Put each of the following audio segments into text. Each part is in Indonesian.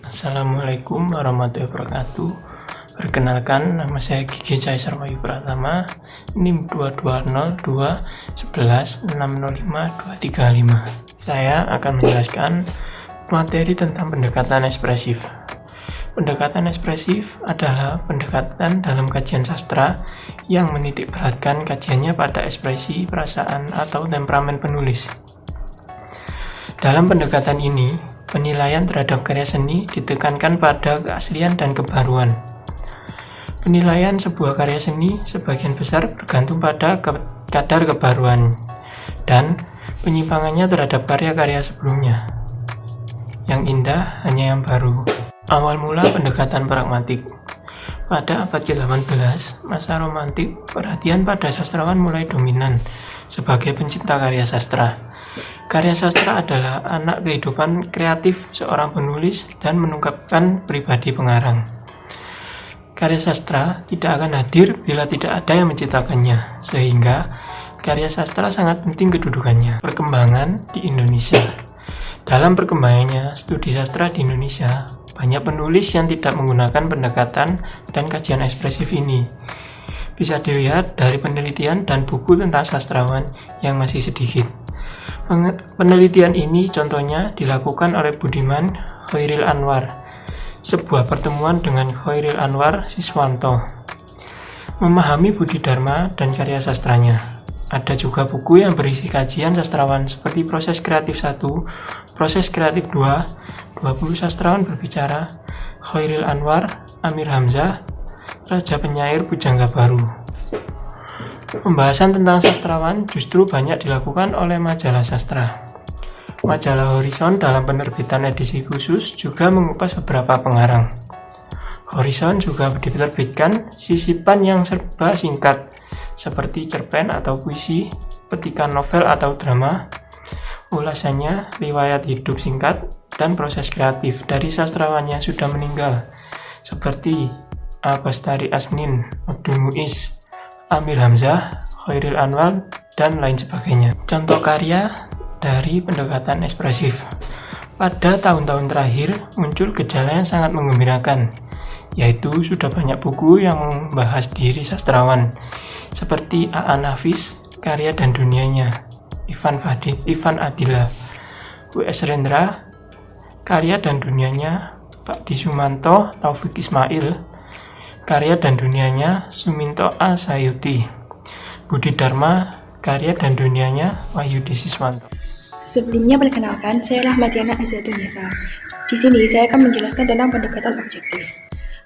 Assalamualaikum warahmatullahi wabarakatuh. Perkenalkan, nama saya Gigi Caesar Wahyu Pratama, NIM 2202111605 Saya akan menjelaskan materi tentang pendekatan ekspresif. Pendekatan ekspresif adalah pendekatan dalam kajian sastra yang menitik beratkan kajiannya pada ekspresi, perasaan, atau temperamen penulis. Dalam pendekatan ini, penilaian terhadap karya seni ditekankan pada keaslian dan kebaruan. Penilaian sebuah karya seni sebagian besar bergantung pada kadar kebaruan dan penyimpangannya terhadap karya-karya sebelumnya. Yang indah hanya yang baru. Awal mula pendekatan pragmatik. Pada abad ke-18, masa romantik, perhatian pada sastrawan mulai dominan sebagai pencipta karya sastra. Karya sastra adalah anak kehidupan kreatif seorang penulis dan mengungkapkan pribadi pengarang. Karya sastra tidak akan hadir bila tidak ada yang menciptakannya, sehingga karya sastra sangat penting kedudukannya. Perkembangan di Indonesia. Dalam perkembangannya studi sastra di Indonesia, banyak penulis yang tidak menggunakan pendekatan dan kajian ekspresif ini. Bisa dilihat dari penelitian dan buku tentang sastrawan yang masih sedikit. Penelitian ini contohnya dilakukan oleh Budiman Khairil Anwar, sebuah pertemuan dengan Khairil Anwar Siswanto. Memahami Budi Dharma dan karya sastranya. Ada juga buku yang berisi kajian sastrawan seperti Proses Kreatif 1, Proses Kreatif 2, 20 Sastrawan Berbicara, Khairil Anwar, Amir Hamzah, Raja Penyair Pujangga Baru. Pembahasan tentang sastrawan justru banyak dilakukan oleh majalah sastra. Majalah Horizon dalam penerbitan edisi khusus juga mengupas beberapa pengarang. Horizon juga diterbitkan sisipan yang serba singkat, seperti cerpen atau puisi, petikan novel atau drama, ulasannya, riwayat hidup singkat, dan proses kreatif dari sastrawan yang sudah meninggal, seperti Bastari Asnin, Abdul Muiz, Amir Hamzah, Khairil Anwar, dan lain sebagainya. Contoh karya dari pendekatan ekspresif. Pada tahun-tahun terakhir, muncul gejala yang sangat menggembirakan, yaitu sudah banyak buku yang membahas diri sastrawan, seperti A.A. Nafis, Karya dan Dunianya, Ivan Adila, W.S. Rendra, Karya dan Dunianya, Pak Di Sumanto, Taufik Ismail, Karya dan Dunianya, Suminto A. Sayuti, Budi Dharma, Karya dan Dunianya, Wahyudi Siswanto. Sebelumnya perkenalkan, saya Rahmatiana Azatunisa. Di sini saya akan menjelaskan tentang pendekatan objektif.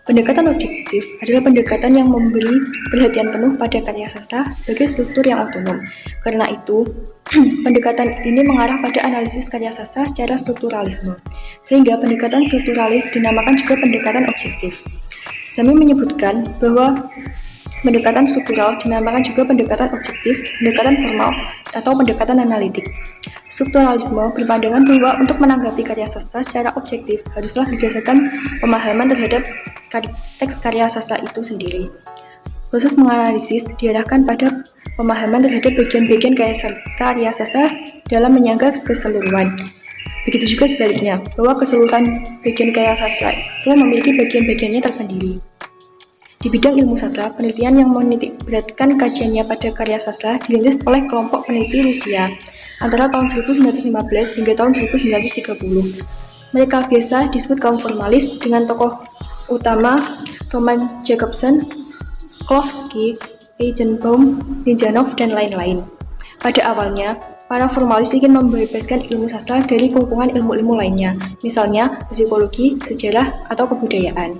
Pendekatan objektif adalah pendekatan yang memberi perhatian penuh pada karya sastra sebagai struktur yang otonom. Karena itu, pendekatan ini mengarah pada analisis karya sastra secara strukturalisme, sehingga pendekatan strukturalis dinamakan juga pendekatan objektif. Sami menyebutkan bahwa pendekatan struktural dinamakan juga pendekatan objektif, pendekatan formal, atau pendekatan analitik. Strukturalisme berpandangan bahwa untuk menanggapi karya sastra secara objektif haruslah berdasarkan pemahaman terhadap teks karya sastra itu sendiri. Proses menganalisis diarahkan pada pemahaman terhadap bagian-bagian karya sastra dalam menyangga keseluruhan. Begitu juga sebaliknya, bahwa keseluruhan bagian karya sastra itu memiliki bagian-bagiannya tersendiri. Di bidang ilmu sastra, penelitian yang menitik beratkan kajiannya pada karya sastra dirintis oleh kelompok peneliti Rusia antara tahun 1915 hingga tahun 1930. Mereka biasa disebut kaum formalis dengan tokoh utama Roman Jakobson, Shklovsky, Feigenbaum, Linjanov, dan lain-lain. Pada awalnya, para formalis ingin membebaskan ilmu sastra dari kehukuman ilmu-ilmu lainnya, misalnya psikologi, sejarah, atau kebudayaan.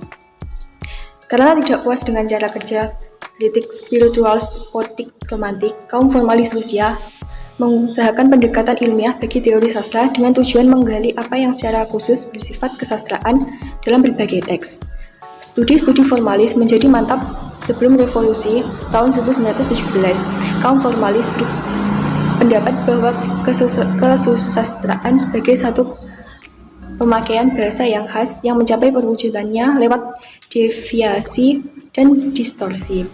Karena tidak puas dengan cara kerja kritik spiritual poetik romantik, kaum formalis Rusia mengusahakan pendekatan ilmiah bagi teori sastra dengan tujuan menggali apa yang secara khusus bersifat kesastraan dalam berbagai teks. Studi-studi formalis menjadi mantap sebelum revolusi tahun 1917. Kaum formalis berpendapat bahwa kesusastraan sebagai satu pemakaian bahasa yang khas yang mencapai perwujudannya lewat deviasi dan distorsi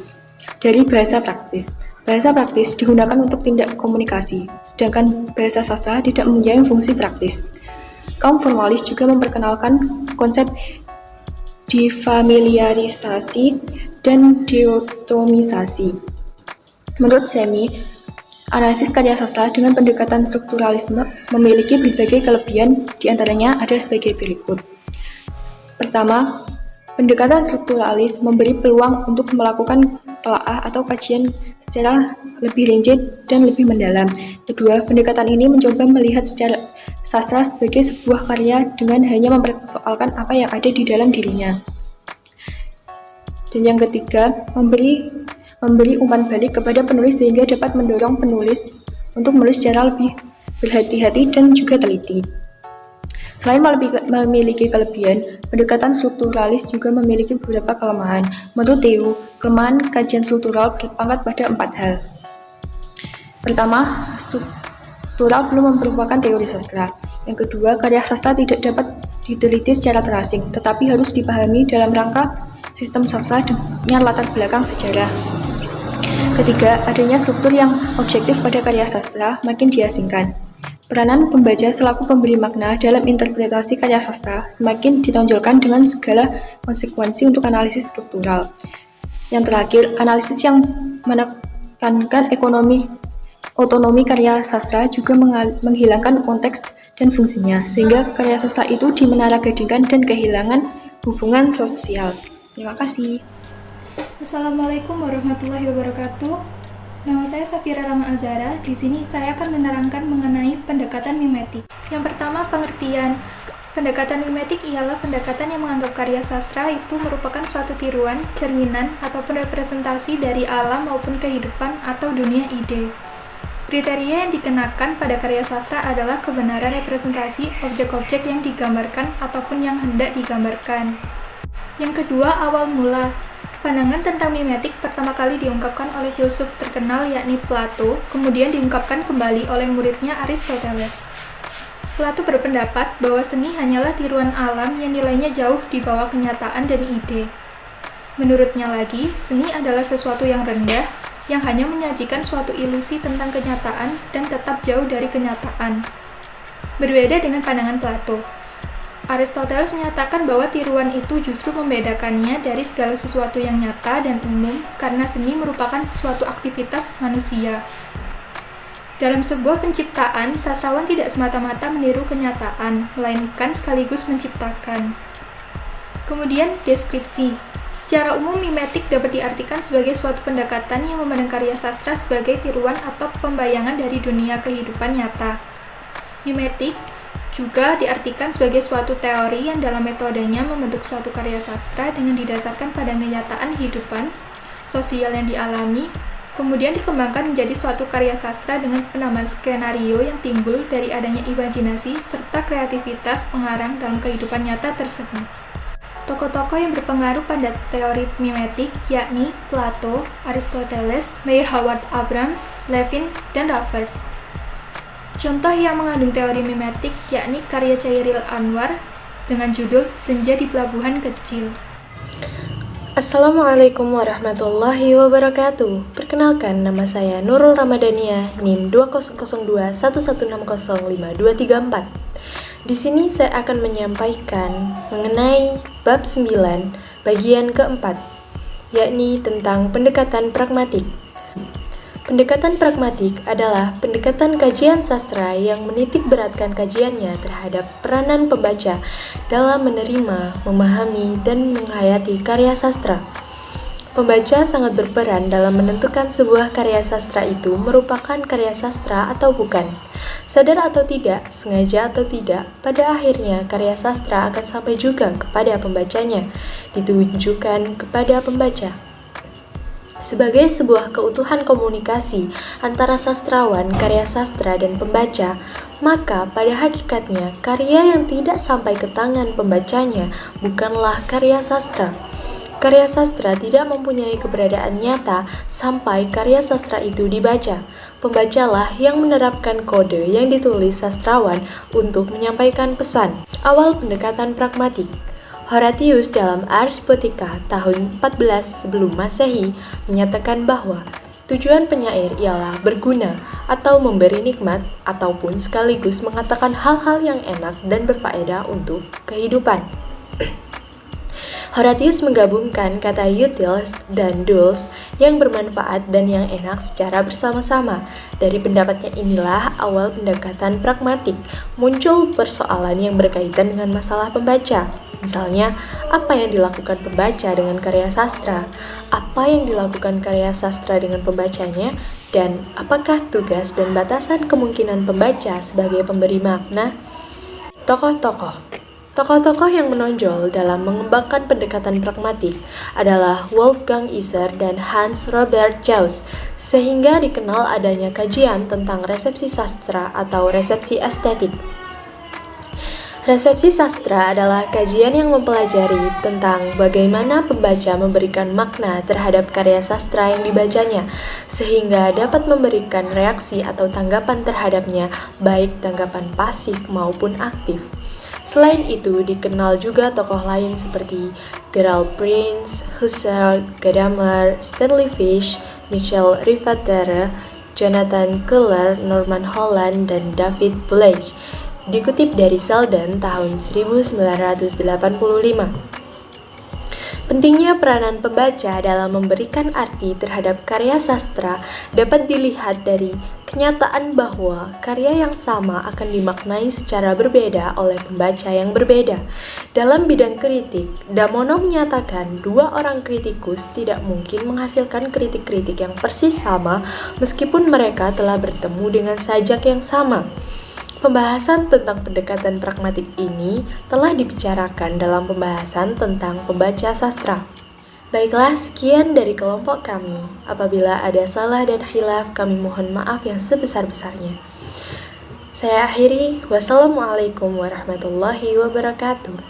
dari bahasa praktis. Bahasa praktis digunakan untuk tindak komunikasi, sedangkan bahasa sastra tidak mempunyai fungsi praktis. Kaum formalis juga memperkenalkan konsep defamiliarisasi dan diotomisasi. Menurut Semi, analisis karya sastra dengan pendekatan strukturalisme memiliki berbagai kelebihan, diantaranya ada sebagai berikut. Pertama, pendekatan strukturalis memberi peluang untuk melakukan telaah atau kajian secara lebih rinci dan lebih mendalam. Kedua, pendekatan ini mencoba melihat secara sastra sebagai sebuah karya dengan hanya mempersoalkan apa yang ada di dalam dirinya. Dan yang ketiga, memberi umpan balik kepada penulis sehingga dapat mendorong penulis untuk menulis secara lebih berhati-hati dan juga teliti. Selain memiliki kelebihan, pendekatan strukturalis juga memiliki beberapa kelemahan. Menurut Theo, kelemahan kajian struktural berpangkat pada 4 hal. Pertama, struktural belum merupakan teori sastra. Yang kedua, karya sastra tidak dapat diteliti secara terasing, tetapi harus dipahami dalam rangka sistem sastra dengan latar belakang sejarah. Ketiga, adanya struktur yang objektif pada karya sastra makin diasingkan. Peranan pembaca selaku pemberi makna dalam interpretasi karya sastra semakin ditonjolkan dengan segala konsekuensi untuk analisis struktural. Yang terakhir, analisis yang menekankan otonomi karya sastra juga menghilangkan konteks dan fungsinya, sehingga karya sastra itu dimenaragadingkan dan kehilangan hubungan sosial. Terima kasih. Assalamualaikum warahmatullahi wabarakatuh. Nama saya Safira Rama Azhara. Di sini saya akan menerangkan mengenai pendekatan mimetik. Yang pertama, pengertian. Pendekatan mimetik ialah pendekatan yang menganggap karya sastra itu merupakan suatu tiruan, cerminan, ataupun representasi dari alam maupun kehidupan atau dunia ide. Kriteria yang dikenakan pada karya sastra adalah kebenaran representasi objek-objek yang digambarkan ataupun yang hendak digambarkan. Yang kedua, awal mula. Pandangan tentang mimetik pertama kali diungkapkan oleh filsuf terkenal yakni Plato, kemudian diungkapkan kembali oleh muridnya Aristoteles. Plato berpendapat bahwa seni hanyalah tiruan alam yang nilainya jauh di bawah kenyataan dan ide. Menurutnya lagi, seni adalah sesuatu yang rendah, yang hanya menyajikan suatu ilusi tentang kenyataan dan tetap jauh dari kenyataan. Berbeda dengan pandangan Plato, Aristoteles menyatakan bahwa tiruan itu justru membedakannya dari segala sesuatu yang nyata dan umum karena seni merupakan suatu aktivitas manusia. Dalam sebuah penciptaan, sastrawan tidak semata-mata meniru kenyataan, melainkan sekaligus menciptakan. Kemudian, deskripsi. Secara umum, mimetik dapat diartikan sebagai suatu pendekatan yang memandang karya sastra sebagai tiruan atau pembayangan dari dunia kehidupan nyata. Mimetik juga diartikan sebagai suatu teori yang dalam metodenya membentuk suatu karya sastra dengan didasarkan pada kenyataan kehidupan sosial yang dialami, kemudian dikembangkan menjadi suatu karya sastra dengan penambahan skenario yang timbul dari adanya imajinasi serta kreativitas pengarang dalam kehidupan nyata tersebut. Tokoh-tokoh yang berpengaruh pada teori mimetik yakni Plato, Aristoteles, Meyer Howard Abrams, Levin, dan Raffers. Contoh yang mengandung teori mimetik yakni karya Chairil Anwar dengan judul Senja di Pelabuhan Kecil. Assalamualaikum warahmatullahi wabarakatuh. Perkenalkan, nama saya Nurul Ramadhania, NIM 200211605234. Di sini saya akan menyampaikan mengenai bab 9 bagian keempat, yakni tentang pendekatan pragmatik. Pendekatan pragmatik adalah pendekatan kajian sastra yang menitik beratkan kajiannya terhadap peranan pembaca dalam menerima, memahami, dan menghayati karya sastra. Pembaca sangat berperan dalam menentukan sebuah karya sastra itu merupakan karya sastra atau bukan. Sadar atau tidak, sengaja atau tidak, pada akhirnya karya sastra akan sampai juga kepada pembacanya, ditujukan kepada pembaca. Sebagai sebuah keutuhan komunikasi antara sastrawan, karya sastra, dan pembaca, maka pada hakikatnya karya yang tidak sampai ke tangan pembacanya bukanlah karya sastra. Karya sastra tidak mempunyai keberadaan nyata sampai karya sastra itu dibaca. Pembacalah yang menerapkan kode yang ditulis sastrawan untuk menyampaikan pesan. Awal pendekatan pragmatik. Horatius dalam Ars Poetica tahun 14 sebelum Masehi menyatakan bahwa Tujuan penyair ialah berguna atau memberi nikmat ataupun sekaligus mengatakan hal-hal yang enak dan berfaedah untuk kehidupan. Horatius menggabungkan kata utils dan dulce yang bermanfaat dan yang enak secara bersama-sama. Dari pendapatnya inilah awal pendekatan pragmatik. Muncul persoalan yang berkaitan dengan masalah pembaca. Misalnya, apa yang dilakukan pembaca dengan karya sastra? Apa yang dilakukan karya sastra dengan pembacanya? Dan apakah tugas dan batasan kemungkinan pembaca sebagai pemberi makna? Tokoh-tokoh yang menonjol dalam mengembangkan pendekatan pragmatik adalah Wolfgang Iser dan Hans Robert Jauss, sehingga dikenal adanya kajian tentang resepsi sastra atau resepsi estetik. Resepsi sastra adalah kajian yang mempelajari tentang bagaimana pembaca memberikan makna terhadap karya sastra yang dibacanya, sehingga dapat memberikan reaksi atau tanggapan terhadapnya, baik tanggapan pasif maupun aktif. Selain itu, dikenal juga tokoh lain seperti Gerald Prince, Husserl, Gadamer, Stanley Fish, Michel Rivaterea, Jonathan Kohler, Norman Holland, dan David Bullage. Dikutip dari Selden tahun 1985. Pentingnya peranan pembaca dalam memberikan arti terhadap karya sastra dapat dilihat dari kenyataan bahwa karya yang sama akan dimaknai secara berbeda oleh pembaca yang berbeda. Dalam bidang kritik, Damono menyatakan dua orang kritikus tidak mungkin menghasilkan kritik-kritik yang persis sama meskipun mereka telah bertemu dengan sajak yang sama. Pembahasan tentang pendekatan pragmatik ini telah dibicarakan dalam pembahasan tentang pembaca sastra. Baiklah, sekian dari kelompok kami. Apabila ada salah dan khilaf, kami mohon maaf yang sebesar-besarnya. Saya akhiri, wassalamualaikum warahmatullahi wabarakatuh.